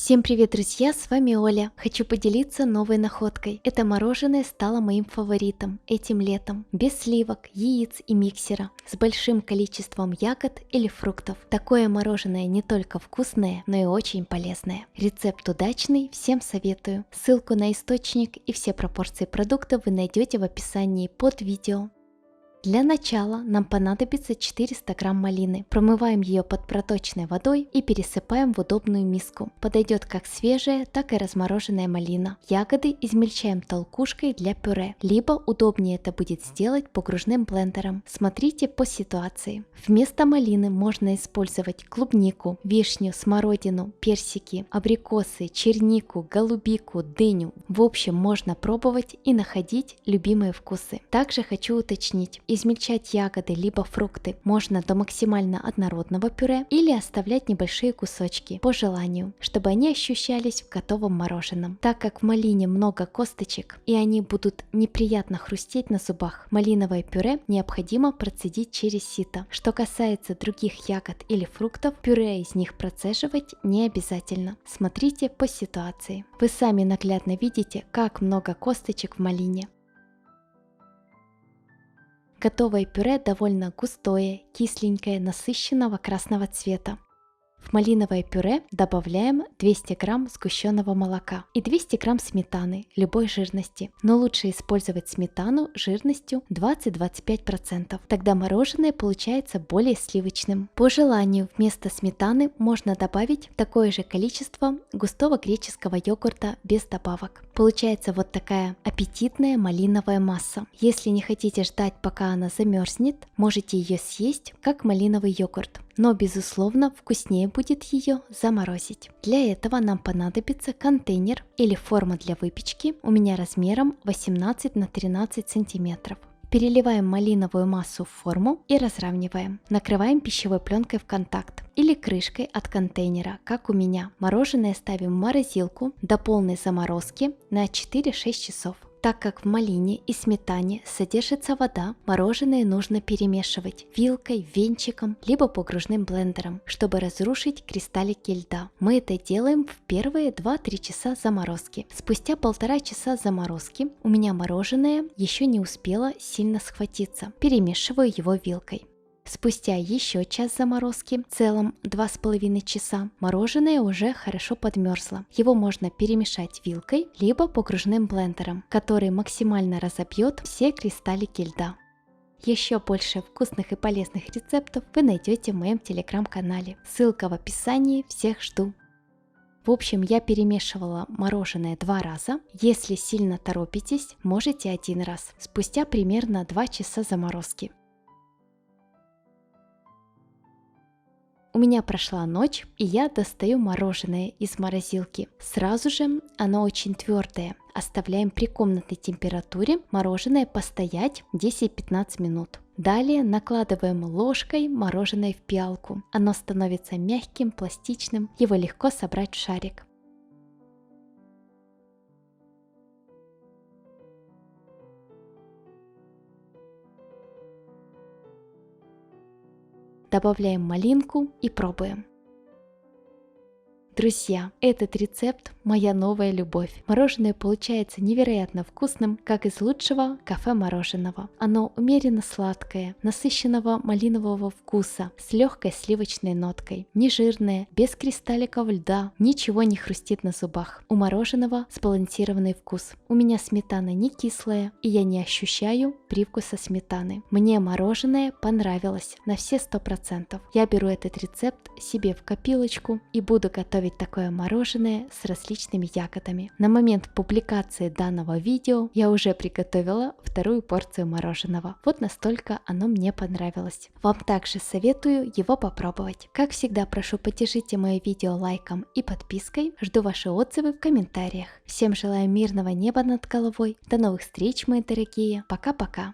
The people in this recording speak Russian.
Всем привет, друзья, с вами Оля. Хочу поделиться новой находкой. Это мороженое стало моим фаворитом этим летом. Без сливок, яиц и миксера. С большим количеством ягод или фруктов. Такое мороженое не только вкусное, но и очень полезное. Рецепт удачный, всем советую. Ссылку на источник и все пропорции продукта вы найдете в описании под видео. Для начала нам понадобится 400 грамм малины. Промываем ее под проточной водой и пересыпаем в удобную миску. Подойдет как свежая, так и размороженная малина. Ягоды измельчаем толкушкой для пюре, либо удобнее это будет сделать погружным блендером. Смотрите по ситуации. Вместо малины можно использовать клубнику, вишню, смородину, персики, абрикосы, чернику, голубику, дыню. В общем, можно пробовать и находить любимые вкусы. Также хочу уточнить. Измельчать ягоды либо фрукты можно до максимально однородного пюре или оставлять небольшие кусочки по желанию, чтобы они ощущались в готовом мороженом. Так как в малине много косточек и они будут неприятно хрустеть на зубах, малиновое пюре необходимо процедить через сито. Что касается других ягод или фруктов, пюре из них процеживать не обязательно. Смотрите по ситуации. Вы сами наглядно видите, как много косточек в малине. Готовое пюре довольно густое, кисленькое, насыщенного красного цвета. В малиновое пюре добавляем 200 грамм сгущенного молока и 200 грамм сметаны любой жирности, но лучше использовать сметану жирностью 20-25%, тогда мороженое получается более сливочным. По желанию вместо сметаны можно добавить такое же количество густого греческого йогурта без добавок. Получается вот такая аппетитная малиновая масса. Если не хотите ждать, пока она замерзнет, можете ее съесть как малиновый йогурт. Но, безусловно, вкуснее будет ее заморозить. Для этого нам понадобится контейнер или форма для выпечки, у меня размером 18 на 13 сантиметров. Переливаем малиновую массу в форму и разравниваем. Накрываем пищевой пленкой в контакт или крышкой от контейнера, как у меня. Мороженое ставим в морозилку до полной заморозки на 4-6 часов. Так как в малине и сметане содержится вода, мороженое нужно перемешивать вилкой, венчиком, либо погружным блендером, чтобы разрушить кристаллики льда. Мы это делаем в первые 2-3 часа заморозки. Спустя 1,5 часа заморозки у меня мороженое еще не успело сильно схватиться. Перемешиваю его вилкой. Спустя еще час заморозки, в целом 2,5 часа, мороженое уже хорошо подмерзло. Его можно перемешать вилкой, либо погружным блендером, который максимально разобьет все кристаллики льда. Еще больше вкусных и полезных рецептов вы найдете в моем телеграм-канале. Ссылка в описании, всех жду. В общем, я перемешивала мороженое 2 раза. Если сильно торопитесь, можете 1 раз, спустя примерно 2 часа заморозки. У меня прошла ночь, и я достаю мороженое из морозилки. Сразу же оно очень твердое. Оставляем при комнатной температуре мороженое постоять 10-15 минут. Далее накладываем ложкой мороженое в пиалку. Оно становится мягким, пластичным, его легко собрать в шарик. Добавляем малинку и пробуем. Друзья, этот рецепт – моя новая любовь. Мороженое получается невероятно вкусным, как из лучшего кафе-мороженого. Оно умеренно сладкое, насыщенного малинового вкуса, с легкой сливочной ноткой. Не жирное, без кристалликов льда, ничего не хрустит на зубах. У мороженого сбалансированный вкус. У меня сметана не кислая, и я не ощущаю привкуса сметаны. Мне мороженое понравилось на все 100%. Я беру этот рецепт себе в копилочку и буду готовить такое мороженое с различными ягодами. На момент публикации данного видео я уже приготовила 2-ю порцию мороженого. Вот настолько оно мне понравилось. Вам также советую его попробовать. Как всегда, прошу, поддержите мое видео лайком и подпиской. Жду ваши отзывы в комментариях. Всем желаю мирного неба над головой. До новых встреч, мои дорогие. Пока-пока.